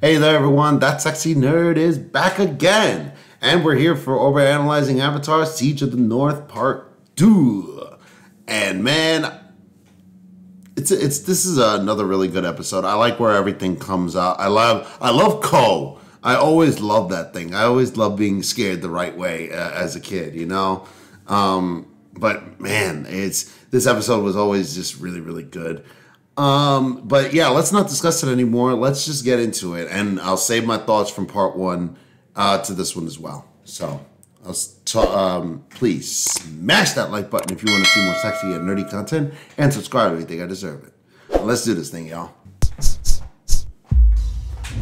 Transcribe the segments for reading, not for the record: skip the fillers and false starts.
Hey there everyone, that sexy nerd is back again. And we're here for overanalyzing Avatar Siege of the North Part 2. And man, this is another really good episode. I like where everything comes out. I love Ko. I always love that thing. I always love being scared the right way as a kid, you know? But man, this episode was always just really, really good. But yeah, let's not discuss it anymore. Let's just get into it. And I'll save my thoughts from part 1 to this one as well. So please smash that like button if you want to see more sexy and nerdy content, and subscribe if you think I deserve it. Let's do this thing, y'all.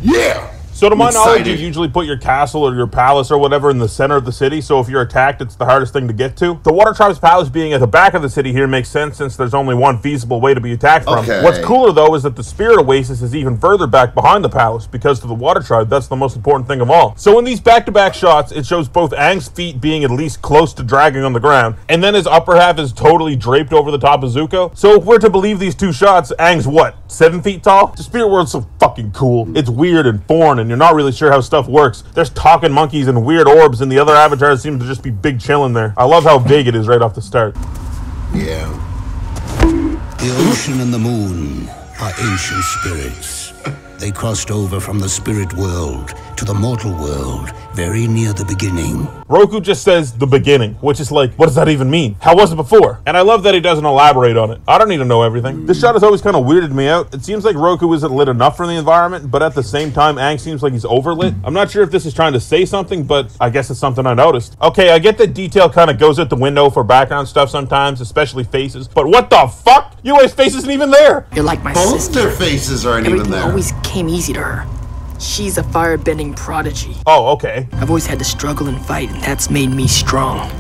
Yeah! So to my knowledge, you usually put your castle or your palace or whatever in the center of the city, so if you're attacked, it's the hardest thing to get to. The Water Tribe's palace being at the back of the city here makes sense since there's only one feasible way to be attacked from. Okay. What's cooler, though, is that the Spirit Oasis is even further back behind the palace, because to the Water Tribe, that's the most important thing of all. So in these back-to-back shots, it shows both Aang's feet being at least close to dragging on the ground, and then his upper half is totally draped over the top of Zuko. So if we're to believe these two shots, Aang's what, 7 feet tall? The Spirit World's so fucking cool. It's weird and foreign, and you're not really sure how stuff works. There's talking monkeys and weird orbs, and the other avatars seem to just be big chilling there. I love how vague it is right off the start. Yeah. The ocean and the moon are ancient spirits. They crossed over from the spirit world to the mortal world very near the beginning. Roku just says the beginning, which is like, what does that even mean? How was it before? And I love that he doesn't elaborate on it. I don't need to know everything. This shot has always kind of weirded me out. It seems like Roku isn't lit enough for the environment, but at the same time, Aang seems like he's overlit. I'm not sure if this is trying to say something, but I guess it's something I noticed. Okay, I get that detail kind of goes out the window for background stuff sometimes, especially faces, but what the fuck? Yue's face isn't even there. You're like my Both sister. their faces aren't even there. Everything always came easy to her. She's a fire-bending prodigy. Oh, okay. I've always had to struggle and fight, and that's made me strong.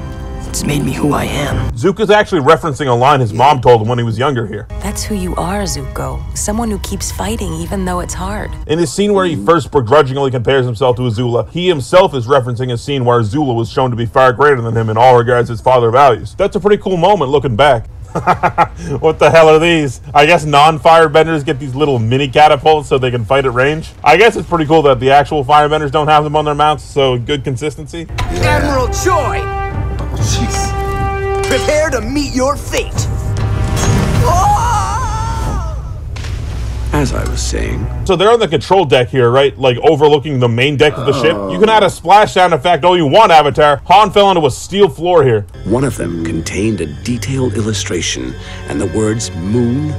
It's made me who I am. Zuko's actually referencing a line his mom told him when he was younger here. That's who you are, Zuko. Someone who keeps fighting even though it's hard. In his scene where he first begrudgingly compares himself to Azula, he himself is referencing a scene where Azula was shown to be far greater than him in all regards his father values. That's a pretty cool moment looking back. What the hell are these? I guess non-firebenders get these little mini catapults so they can fight at range. I guess it's pretty cool that the actual firebenders don't have them on their mounts, so good consistency. Yeah. Admiral Choi, Jeez. prepare to meet your fate. As I was saying. So they're on the control deck here, right? Like overlooking the main deck of the ship. You can add a splash sound effect all you want, Avatar. Han fell onto a steel floor here. One of them contained a detailed illustration and the words moon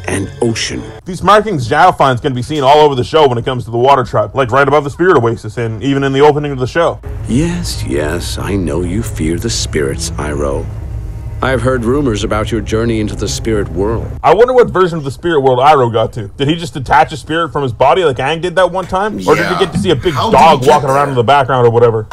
and ocean. These markings Zhao finds can be seen all over the show when it comes to the Water Tribe, like right above the Spirit Oasis and even in the opening of the show. Yes, I know you fear the spirits, Iroh. I have heard rumors about your journey into the spirit world. I wonder what version of the spirit world Iroh got to. Did he just detach a spirit from his body like Aang did that one time? Or did he get to see a big dog walking around in the background or whatever?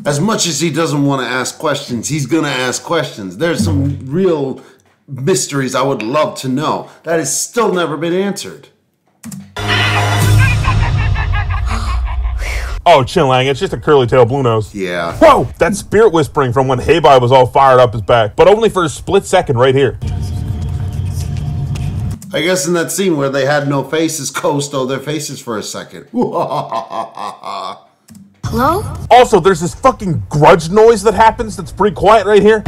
As much as he doesn't want to ask questions, he's going to ask questions. There's some real mysteries I would love to know that has still never been answered. Oh, chill, Aang. It's just a curly tail blue nose. Yeah. Whoa! That's spirit whispering from when Heibai was all fired up his back, but only for a split second right here. I guess in that scene where they had no faces, Ko stole their faces for a second. Hello? Also, there's this fucking grudge noise that happens that's pretty quiet right here.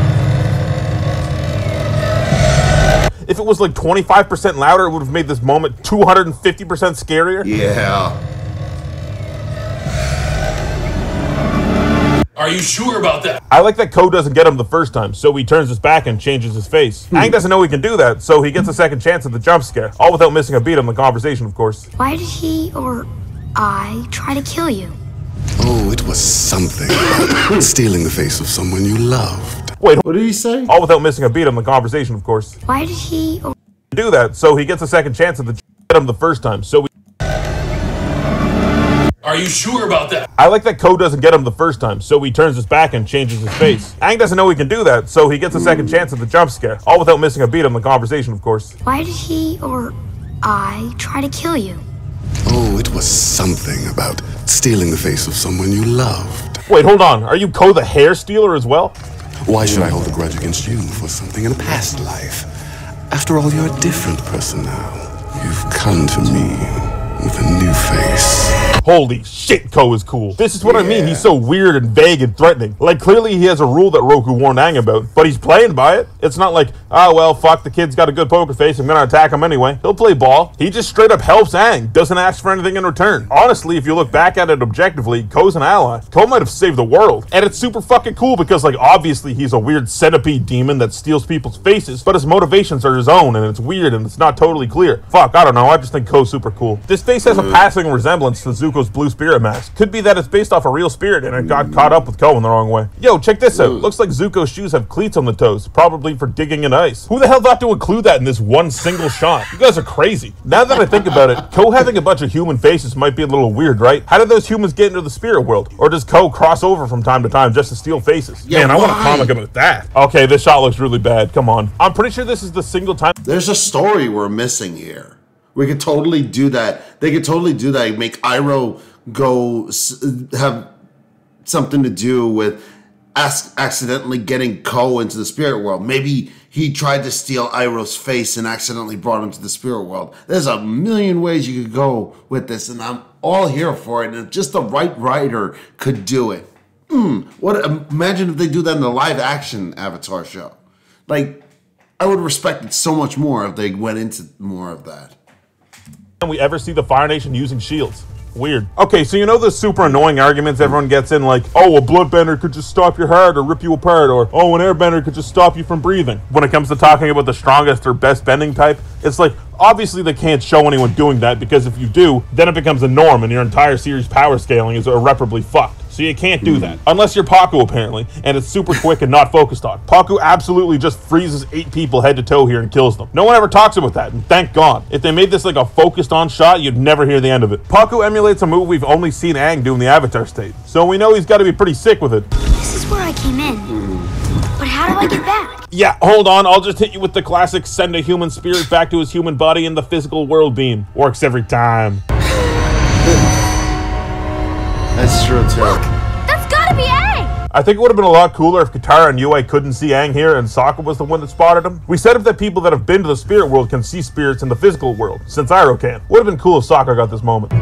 If it was like 25% louder, it would have made this moment 250% scarier. Yeah. Are you sure about that? I like that Ko doesn't get him the first time, so he turns his back and changes his face. Aang doesn't know he can do that, so he gets a second chance at the jump scare, all without missing a beat on the conversation, of course. Why did he or I try to kill you? Oh, it was something. Stealing the face of someone you loved. Wait, What did he say? all without missing a beat on the conversation, of course. Why did he or Do that, so he gets a second chance at the get him the first time, so Are you sure about that? I like that Ko doesn't get him the first time, so he turns his back and changes his face. Aang doesn't know he can do that, so he gets a second chance at the jump scare, all without missing a beat on the conversation, of course. why did he or I try to kill you? Oh, it was something about stealing the face of someone you loved. Wait, hold on. Are you Ko the hair stealer as well? Why should I hold a grudge against you for something in a past life? After all, you're a different person now. You've come to me with a new face. Holy shit, Ko is cool. This is what I mean. He's so weird and vague and threatening. Like, clearly he has a rule that Roku warned Aang about, but he's playing by it. It's not like, oh, well, fuck, the kid's got a good poker face, I'm gonna attack him anyway. He'll play ball. He just straight up helps Aang, doesn't ask for anything in return. Honestly, if you look back at it objectively, Ko's an ally. Ko might have saved the world. And it's super fucking cool because, like, obviously he's a weird centipede demon that steals people's faces, but his motivations are his own, and it's weird and it's not totally clear. Fuck, I don't know, I just think Ko's super cool. This face has a passing resemblance to Zuko's blue spirit mask. Could be that it's based off a real spirit and it got caught up with Ko in the wrong way. Yo, check this out. Looks like Zuko's shoes have cleats on the toes, probably for digging in ice. Who the hell thought to include that in this one single shot? You guys are crazy. Now that I think about it, Ko having a bunch of human faces might be a little weird, right? How did those humans get into the spirit world? Or does Ko cross over from time to time just to steal faces? Yeah, man, I want a comic about that. Okay, this shot looks really bad. Come on. I'm pretty sure this is the single time. There's a story we're missing here. We could totally do that. They could totally do that. Make Iroh go have something to do with accidentally getting Ko into the spirit world. Maybe he tried to steal Iroh's face and accidentally brought him to the spirit world. There's a million ways you could go with this, and I'm all here for it. And if just the right writer could do it. Imagine if they do that in the live action Avatar show. Like, I would respect it so much more if they went into more of that. We ever see the Fire Nation using shields? Weird. Okay, so you know the super annoying arguments everyone gets in, like, oh, a bloodbender could just stop your heart or rip you apart, or, oh, an airbender could just stop you from breathing. When it comes to talking about the strongest or best bending type, it's like, obviously they can't show anyone doing that, because if you do, then it becomes a norm and your entire series power scaling is irreparably fucked. So you can't do that. Unless you're Paku, apparently, and it's super quick and not focused on. Paku absolutely just freezes 8 people head to toe here and kills them. No one ever talks about that, and thank God. If they made this like a focused on shot, you'd never hear the end of it. Paku emulates a move we've only seen Aang do in the Avatar state, so we know he's got to be pretty sick with it. This is where I came in. But how do I get back? Yeah, hold on, I'll just hit you with the classic send a human spirit back to his human body in the physical world beam. Works every time. That's true too. Look, that's gotta be Aang! I think it would have been a lot cooler if Katara and Yue couldn't see Aang here and Sokka was the one that spotted him. We said that people that have been to the spirit world can see spirits in the physical world, since Iroh can. Would have been cool if Sokka got this moment.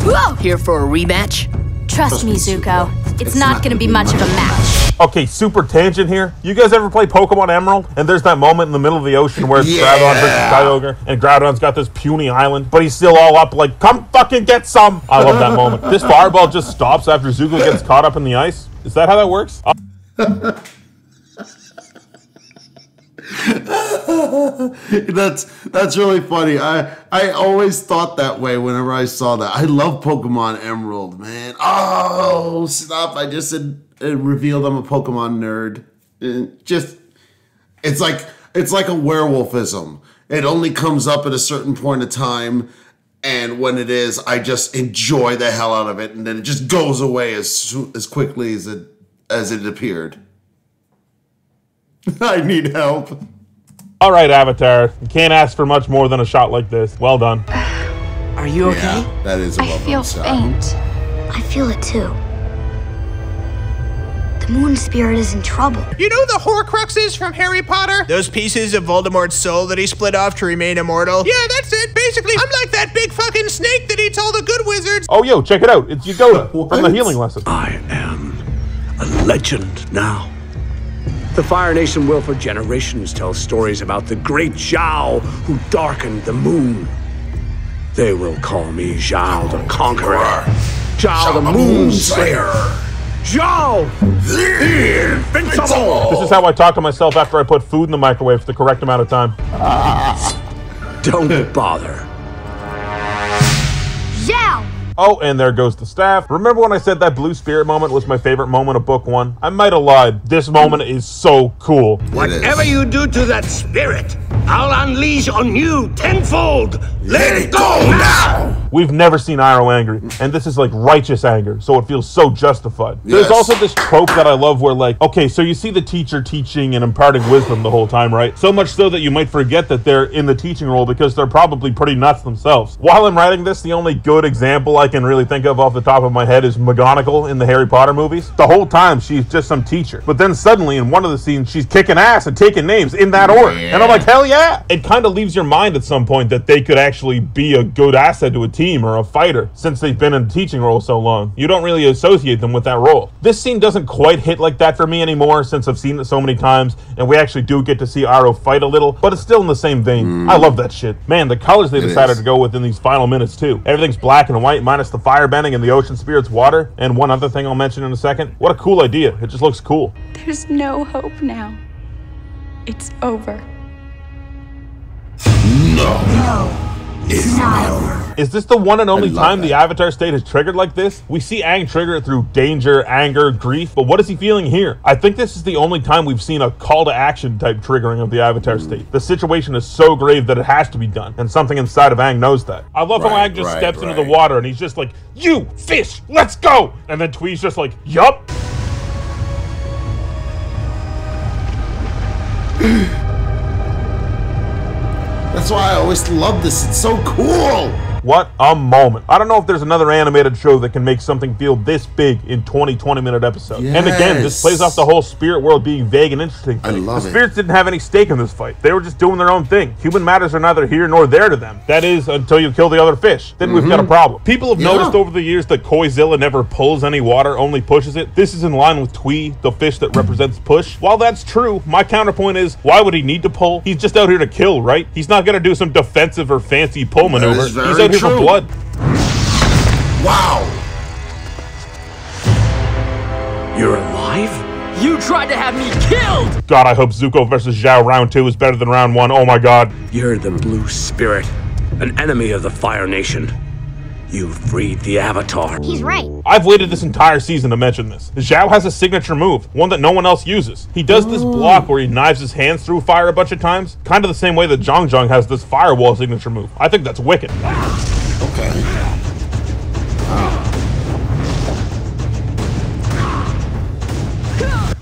Whoa! Here for a rematch? Trust me, Zuko. It's not gonna be much of a match. Okay, super tangent here. You guys ever play Pokemon Emerald? And there's that moment in the middle of the ocean where it's Groudon versus Kyogre, and Groudon's got this puny island, but he's still all up like, come fucking get some! I love that moment. This fireball just stops after Zuko gets caught up in the ice? Is that how that works? That's really funny. I always thought that way whenever I saw that. I love Pokemon Emerald, man. Oh, stop. I just revealed I'm a Pokemon nerd. It's like a werewolfism. It only comes up at a certain point of time, and when it is, I just enjoy the hell out of it, and then it just goes away as quickly as it appeared. I need help. All right, Avatar. You can't ask for much more than a shot like this. Well done. Are you okay? Yeah, that is a I feel faint. I feel it too. The moon spirit is in trouble. You know the Horcruxes from Harry Potter? Those pieces of Voldemort's soul that he split off to remain immortal? Yeah, that's it. Basically, I'm like that big fucking snake that eats all the good wizards. Oh, yo, check it out. It's Yoda from the healing lesson. I am a legend now. The Fire Nation will for generations tell stories about the great Zhao who darkened the moon. They will call me Zhao the Conqueror, Zhao the Moon Slayer, Zhao the Invincible. This is how I talk to myself after I put food in the microwave for the correct amount of time. Don't bother. Zhao! Oh, and there goes the staff. Remember when I said that blue spirit moment was my favorite moment of book 1? I might have lied. This moment is so cool. Whatever you do to that spirit, I'll unleash on you tenfold. Let it go now! We've never seen Iroh angry, and this is like righteous anger, so it feels so justified. Yes. There's also this trope that I love where, like, okay, so you see the teacher teaching and imparting wisdom the whole time, right? So much so that you might forget that they're in the teaching role because they're probably pretty nuts themselves. While I'm writing this, the only good example I can really think of off the top of my head is McGonagall in the Harry Potter movies. The whole time, she's just some teacher. But then suddenly, in one of the scenes, she's kicking ass and taking names in that order. And I'm like, hell yeah! It kind of leaves your mind at some point that they could actually be a good asset to a team. team or a fighter since they've been in a teaching role so long. You don't really associate them with that role. This scene doesn't quite hit like that for me anymore since I've seen it so many times, and we actually do get to see Aro fight a little, but it's still in the same vein. I love that shit. Man, the colors they decided to go with in these final minutes too. Everything's black and white minus the fire bending and the ocean spirit's water. And one other thing I'll mention in a second. What a cool idea. It just looks cool. There's no hope now. It's over. No. It's never. Is this the one and only time the Avatar state is triggered like this? We see Aang trigger it through danger, anger, grief, but what is he feeling here? I think this is the only time we've seen a call to action type triggering of the Avatar state. The situation is so grave that it has to be done, and something inside of Aang knows that. I love how Aang just steps into the water and he's just like, "You fish, let's go!" And then Twee's just like, "Yup." That's why I always love this. It's so cool. What a moment. I don't know if there's another animated show that can make something feel this big in 20-minute episodes. Yes. And again, this plays off the whole spirit world being vague and interesting. I love the spirits didn't have any stake in this fight. They were just doing their own thing. Human matters are neither here nor there to them. That is, until you kill the other fish. Then we've got a problem. People have noticed over the years that Koizilla never pulls any water, only pushes it. This is in line with Twee, the fish that represents push. While that's true, my counterpoint is, why would he need to pull? He's just out here to kill, right? He's not going to do some defensive or fancy pull maneuver. He's out here for blood. Wow. You're alive? You tried to have me killed! God, I hope Zuko versus Zhao round 2 is better than round 1. Oh my god. You're the Blue Spirit, an enemy of the Fire Nation. You freed the Avatar. He's right. I've waited this entire season to mention this. Zhao has a signature move, one that no one else uses. He does this block where he knives his hands through fire a bunch of times, kind of the same way that Zhang Zhang has this firewall signature move. I think that's wicked. Okay.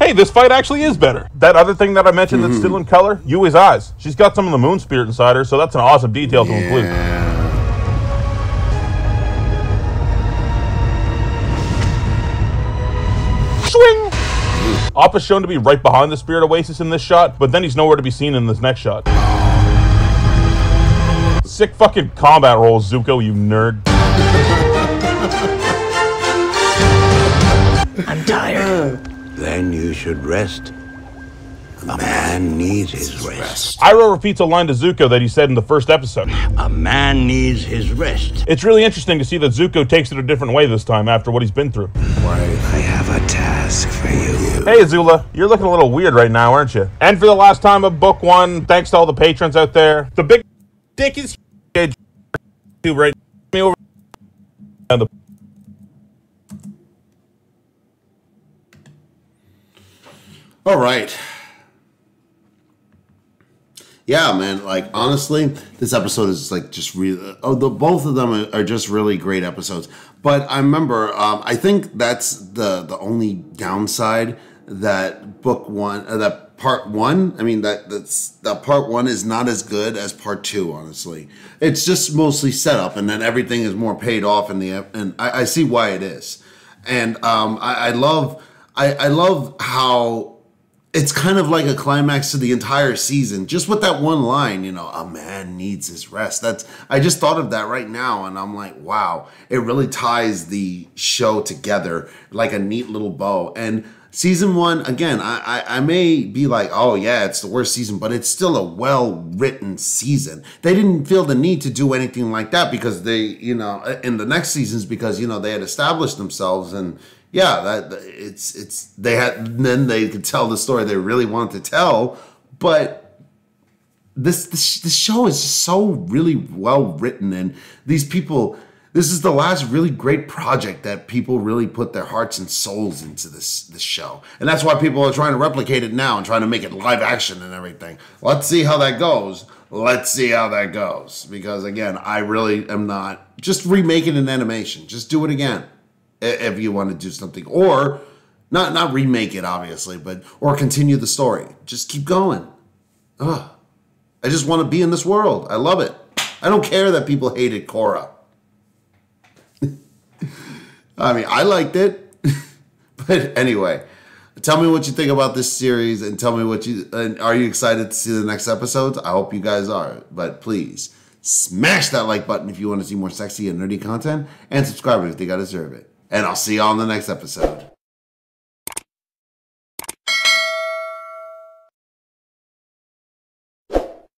Hey, this fight actually is better. That other thing that I mentioned that's still in color, Yui's eyes. She's got some of the moon spirit inside her, so that's an awesome detail to include. Swing! Appa's shown to be right behind the spirit oasis in this shot, but then he's nowhere to be seen in this next shot. Sick fucking combat rolls, Zuko, you nerd. I'm tired. Then you should rest. A man needs his rest. Iroh repeats a line to Zuko that he said in the first episode. A man needs his rest. It's really interesting to see that Zuko takes it a different way this time after what he's been through. I have a task for you. Hey Azula, you're looking a little weird right now, aren't you? And for the last time of book 1, thanks to all the patrons out there. The big dick is right me over. All right. Yeah, man. Like honestly, this episode is like just really. Both of them are just really great episodes. But I remember, I think that's the only downside that book 1, that part 1. I mean that part 1 is not as good as part 2. Honestly, it's just mostly set up, and then everything is more paid off in the. And I see why it is, and I love how. It's kind of like a climax to the entire season, just with that one line, you know, a man needs his rest. I just thought of that right now, and I'm like, wow, it really ties the show together like a neat little bow. And season 1, again, I may be like, oh yeah, it's the worst season, but it's still a well-written season. They didn't feel the need to do anything like that because they, you know, in the next seasons, because, you know, they had established themselves and, yeah, then they could tell the story they really wanted to tell, but this show is just so really well written, and these people, this is the last really great project that people really put their hearts and souls into this show, and that's why people are trying to replicate it now and trying to make it live action and everything. Let's see how that goes. Because again, I really am not just remake it in animation. Just do it again. If you want to do something, or not remake it, obviously, or continue the story. Just keep going. Ugh. I just want to be in this world. I love it. I don't care that people hated Korra. I mean, I liked it. But anyway, tell me what you think about this series, and tell me are you excited to see the next episodes? I hope you guys are. But please, Smash that like button if you want to see more sexy and nerdy content, and subscribe if you think I deserve it. And I'll see you all in the next episode.